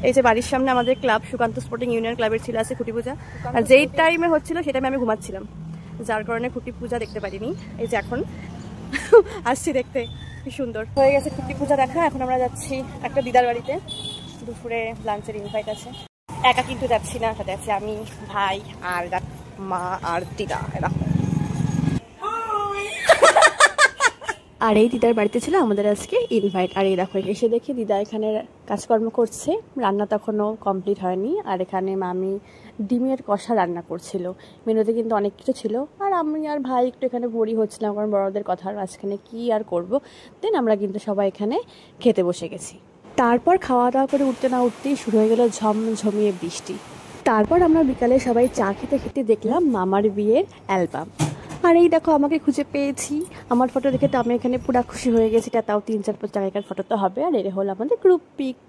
এই যে বাড়ির সামনে আমাদের ক্লাব সুকান্ত স্পোর্টিং ইউনিয়ন ক্লাবের ছিল আছে খুঁটি পূজা, আর যেই টাইমে হচ্ছিল সেই টাইমে আমি ঘুমাচ্ছিলাম, যার কারণে খুঁটি পূজা দেখতে পারিনি। এই যে এখন আসছি দেখতে, কি সুন্দর হয়ে গেছে খুঁটি পূজা দেখা। এখন আমরা যাচ্ছি একটা দিদার বাড়িতে, দুপুরে লাঞ্চের ইনভাইট আছে। একা কিন্তু যাচ্ছি না, সাথে আছে আমি, ভাই আর মা আর দিদা। এরা আর এই দিদার বাড়িতে ছিল আমাদের আজকে ইনভাইট। আর এই দেখো এসে দেখি দিদা এখানে কাজকর্ম করছে, রান্না তখনও কমপ্লিট হয়নি। আর এখানে মামি ডিমের কষা রান্না করছিল, মেনুতে কিন্তু অনেক কিছু ছিল। আর আমি আর ভাই একটু এখানে বড়ি হচ্ছিলাম, কারণ বড়দের কথার মাঝখানে কী আর করব। দেন আমরা কিন্তু সবাই এখানে খেতে বসে গেছি। তারপর খাওয়া দাওয়া করে উঠতে না উঠতেই শুরু হয়ে গেল ঝমঝমিয়ে বৃষ্টি। তারপর আমরা বিকালে সবাই চা খেতে খেতে দেখলাম মামার বিয়ের অ্যালবাম। আর এই দেখো আমাকে খুঁজে পেয়েছি, আমার ফটো দেখে তো আমি এখানে পুরা খুশি হয়ে গেছি। তাও 3-4 জায়গার ফটো তো হবে। আর এটা হলো আমাদের গ্রুপ পিক।